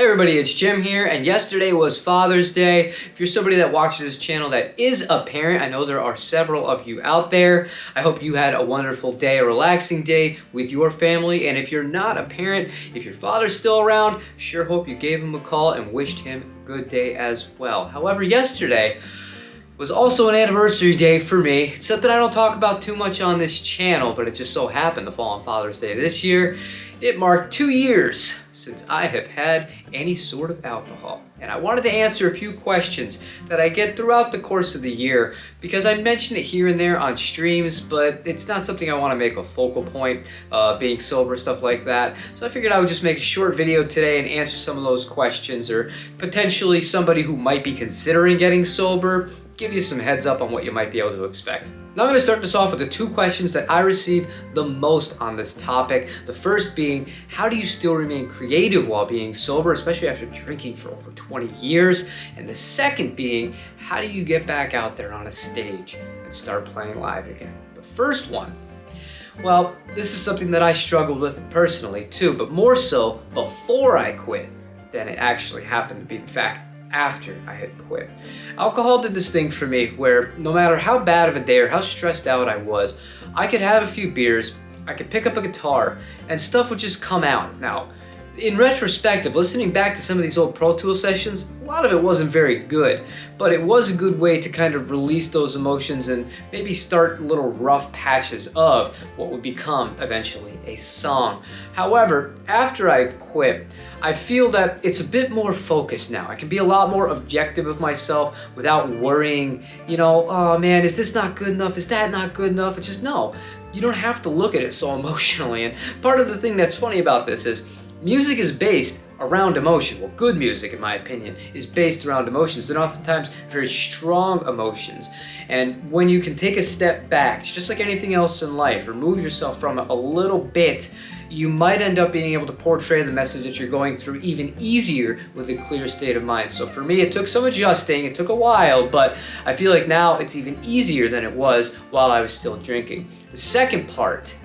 Hey everybody, it's Jim here, and yesterday was Father's Day. If you're somebody that watches this channel that is a parent, I know there are several of you out there. I hope you had a wonderful day, a relaxing day with your family, and if you're not a parent, if your father's still around, sure hope you gave him a call and wished him a good day as well. However, yesterday was also an anniversary day for me. It's something I don't talk about too much on this channel, but it just so happened to fall on Father's Day this year. It marked 2 years since I have had any sort of alcohol. And I wanted to answer a few questions that I get throughout the course of the year because I mention it here and there on streams, but it's not something I want to make a focal point, being sober, stuff like that. So I figured I would just make a short video today and answer some of those questions, or potentially somebody who might be considering getting sober, give you some heads up on what you might be able to expect. Now I'm going to start this off with the 2 questions that I receive the most on this topic. The first being, how do you still remain creative while being sober, especially after drinking for over 20 years? And the second being, how do you get back out there on a stage and start playing live again? The first one, well, this is something that I struggled with personally too, but more so before I quit than it actually happened to be the fact after I had quit. Alcohol did this thing for me where no matter how bad of a day or how stressed out I was, I could have a few beers, I could pick up a guitar, and stuff would just come out. Now, in retrospective, listening back to some of these old Pro Tool sessions, a lot of it wasn't very good, but it was a good way to kind of release those emotions and maybe start little rough patches of what would become eventually a song. However, after I quit, I feel that it's a bit more focused now. I can be a lot more objective with myself without worrying, oh man, is this not good enough? Is that not good enough? It's just, no, you don't have to look at it so emotionally. And part of the thing that's funny about this is music is based around emotion. Well, good music, in my opinion, is based around emotions, and oftentimes very strong emotions. And when you can take a step back, it's just like anything else in life, remove yourself from it a little bit, you might end up being able to portray the message that you're going through even easier with a clear state of mind. So for me, it took some adjusting, it took a while, but I feel like now it's even easier than it was while I was still drinking. The second part,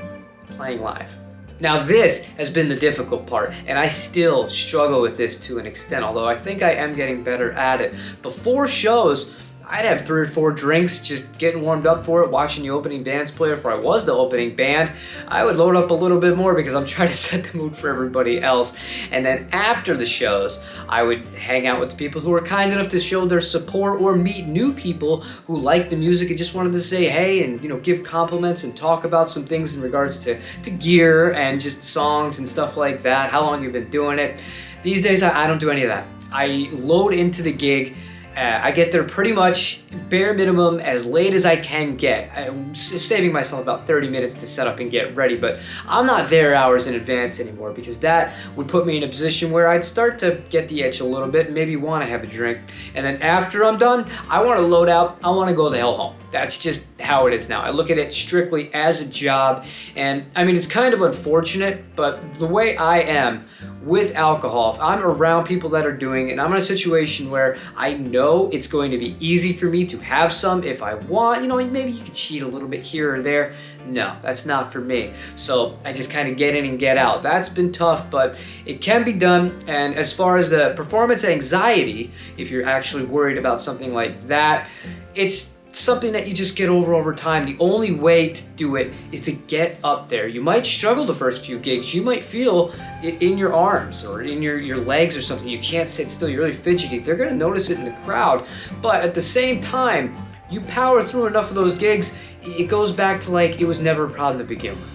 playing live. Now this has been the difficult part, and I still struggle with this to an extent, although I think I am getting better at it. Before shows, I'd have 3 or 4 drinks, just getting warmed up for it, watching the opening bands play. If I was the opening band, I would load up a little bit more because I'm trying to set the mood for everybody else. And then after the shows, I would hang out with the people who were kind enough to show their support or meet new people who liked the music and just wanted to say hey and give compliments and talk about some things in regards to gear and just songs and stuff like that, how long you've been doing it. These days, I don't do any of that. I load into the gig. I get there pretty much bare minimum as late as I can get. I'm saving myself about 30 minutes to set up and get ready, but I'm not there hours in advance anymore because that would put me in a position where I'd start to get the itch a little bit and maybe want to have a drink. And then after I'm done, I want to load out, I want to go the hell home. That's just how it is now. I look at it strictly as a job, and I mean, it's kind of unfortunate, but the way I am with alcohol, if I'm around people that are doing it, and I'm in a situation where I know it's going to be easy for me to have some if I want, maybe you could cheat a little bit here or there. No, that's not for me. So I just kind of get in and get out. That's been tough, but it can be done. And as far as the performance anxiety, if you're actually worried about something like that, it's something that you just get over time. The only way to do it is to get up there. You might struggle the first few gigs. You might feel it in your arms or in your legs or something. You can't sit still. You're really fidgety. They're going to notice it in the crowd. But at the same time, you power through enough of those gigs, it goes back to like it was never a problem to begin with.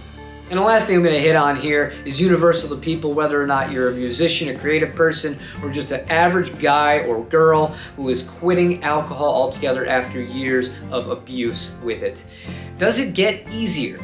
And the last thing I'm going to hit on here is universal to people, whether or not you're a musician, a creative person, or just an average guy or girl who is quitting alcohol altogether after years of abuse with it. Does it get easier?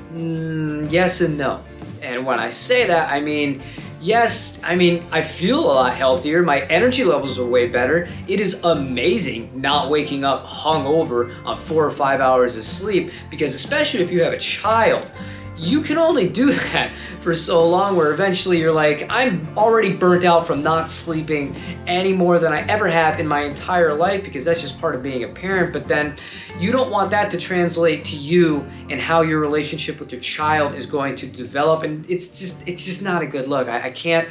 Yes and no. And when I say that, I mean, yes, I feel a lot healthier. My energy levels are way better. It is amazing not waking up hungover on 4 or 5 hours of sleep, because especially if you have a child, you can only do that for so long where eventually you're like, I'm already burnt out from not sleeping any more than I ever have in my entire life, because that's just part of being a parent. But then you don't want that to translate to you and how your relationship with your child is going to develop. And it's just not a good look. I can't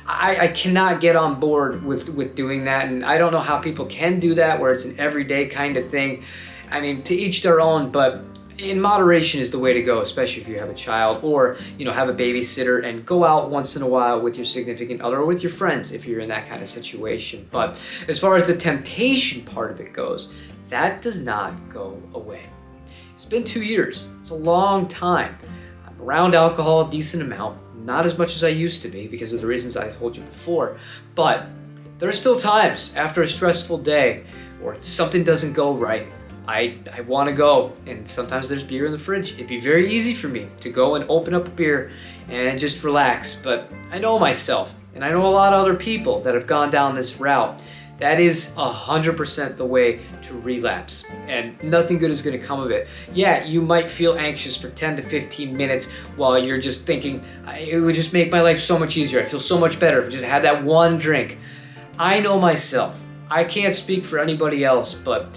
I cannot get on board with doing that, and I don't know how people can do that where it's an everyday kind of thing. I mean, to each their own, but in moderation is the way to go, especially if you have a child or, have a babysitter, and go out once in a while with your significant other or with your friends if you're in that kind of situation. But as far as the temptation part of it goes, that does not go away. It's been 2 years. It's a long time. I'm around alcohol a decent amount, not as much as I used to be because of the reasons I told you before, but there are still times after a stressful day or something doesn't go right. I want to go, and sometimes there's beer in the fridge. It'd be very easy for me to go and open up a beer and just relax, but I know myself, and I know a lot of other people that have gone down this route. That is 100% the way to relapse, and nothing good is going to come of it. Yeah, you might feel anxious for 10 to 15 minutes while you're just thinking, it would just make my life so much easier. I feel so much better if I just had that one drink. I know myself. I can't speak for anybody else, but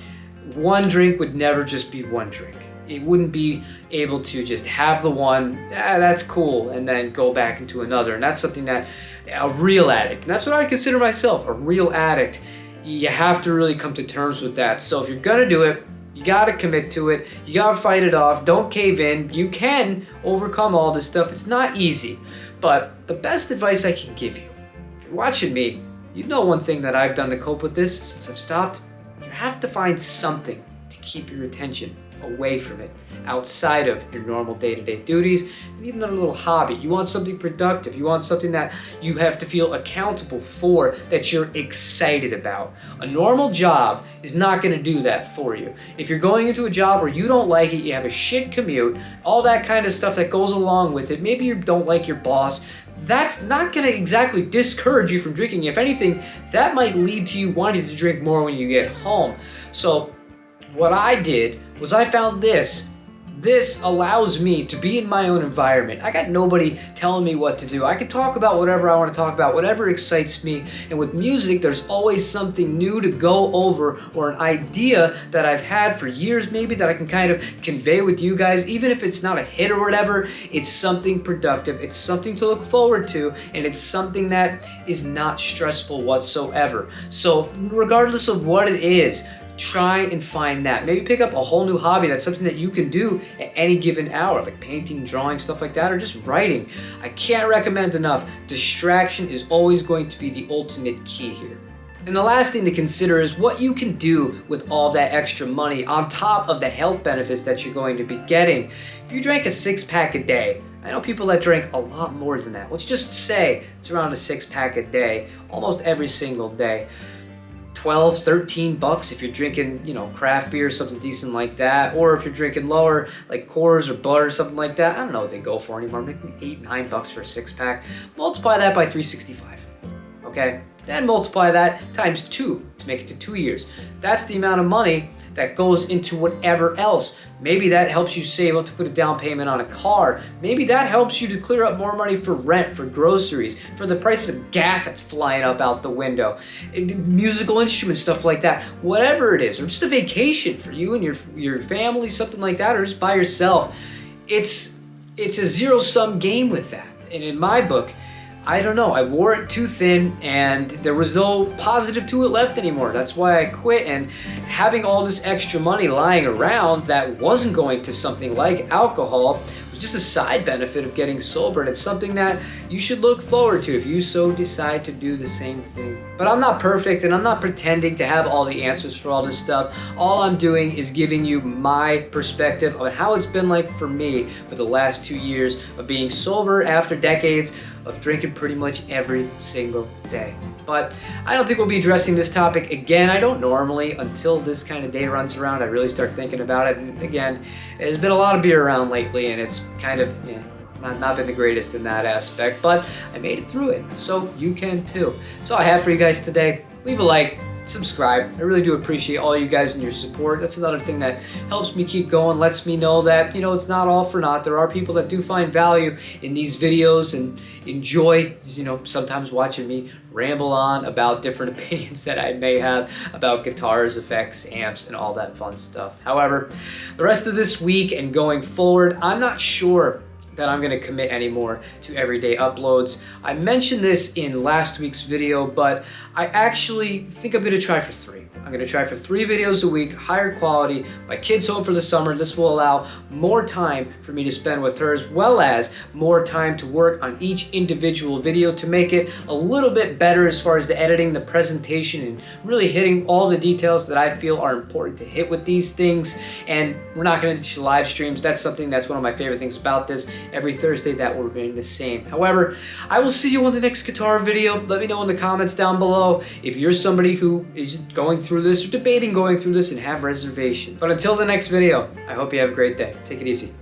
one drink would never just be one drink. It wouldn't be able to just have the one, that's cool, and then go back into another. And that's something that a real addict, and that's what I consider myself, a real addict, you have to really come to terms with that. So if you're gonna do it, you gotta commit to it. You gotta fight it off. Don't cave in. You can overcome all this stuff. It's not easy, but the best advice I can give you, if you're watching me, you know one thing that I've done to cope with this since I've stopped. You have to find something to keep your attention away from it, outside of your normal day-to-day duties, and even a little hobby. You want something productive. You want something that you have to feel accountable for, that you're excited about. A normal job is not going to do that for you. If you're going into a job where you don't like it, you have a shit commute, all that kind of stuff that goes along with it, maybe you don't like your boss, that's not going to exactly discourage you from drinking. If anything, that might lead to you wanting to drink more when you get home. So what I did was I found this. This allows me to be in my own environment. I got nobody telling me what to do. I can talk about whatever I want to talk about, whatever excites me. And with music, there's always something new to go over, or an idea that I've had for years maybe that I can kind of convey with you guys. Even if it's not a hit or whatever, it's something productive. It's something to look forward to, and it's something that is not stressful whatsoever. So regardless of what it is, try and find that. Maybe pick up a whole new hobby. That's something that you can do at any given hour, like painting, drawing, stuff like that, or just writing. I can't recommend enough. Distraction is always going to be the ultimate key here. And the last thing to consider is what you can do with all that extra money on top of the health benefits that you're going to be getting. If you drank a 6-pack a day, I know people that drink a lot more than that. Let's just say it's around a 6-pack a day, almost every single day. $12, $13 if you're drinking, craft beer or something decent like that, or if you're drinking lower, like Coors or Bud or something like that. I don't know what they go for anymore. Maybe $8, $9 for a 6-pack. Multiply that by 365. Okay, then multiply that times 2 to make it to 2 years. That's the amount of money that goes into whatever else. Maybe that helps you save up to put a down payment on a car. Maybe that helps you to clear up more money for rent, for groceries, for the price of gas that's flying up out the window, musical instruments, stuff like that. Whatever it is, or just a vacation for you and your family, something like that, or just by yourself. It's a zero-sum game with that. And in my book, I don't know, I wore it too thin and there was no positive to it left anymore. That's why I quit, and having all this extra money lying around that wasn't going to something like alcohol was just a side benefit of getting sober, and it's something that you should look forward to if you so decide to do the same thing. But I'm not perfect, and I'm not pretending to have all the answers for all this stuff. All I'm doing is giving you my perspective on how it's been like for me for the last 2 years of being sober after decades of drinking pretty much every single day. But I don't think we'll be addressing this topic again. I don't normally, until this kind of day runs around, I really start thinking about it. And again, there's been a lot of beer around lately, and it's kind of not been the greatest in that aspect, but I made it through it, so you can too. That's all I have for you guys today. Leave a like, subscribe. I really do appreciate all you guys and your support. That's another thing that helps me keep going, lets me know that, it's not all for naught. There are people that do find value in these videos and enjoy, sometimes watching me ramble on about different opinions that I may have about guitars, effects, amps, and all that fun stuff. However, the rest of this week and going forward, I'm not sure that I'm gonna commit anymore to everyday uploads. I mentioned this in last week's video, but I actually think I'm gonna try for 3. I'm gonna try for 3 videos a week, higher quality. My kid's home for the summer. This will allow more time for me to spend with her, as well as more time to work on each individual video to make it a little bit better as far as the editing, the presentation, and really hitting all the details that I feel are important to hit with these things. And we're not gonna do live streams. That's one of my favorite things about this. Every Thursday, that will remain the same. However, I will see you on the next guitar video. Let me know in the comments down below if you're somebody who is going through this or debating going through this and have reservations. But until the next video, I hope you have a great day. Take it easy.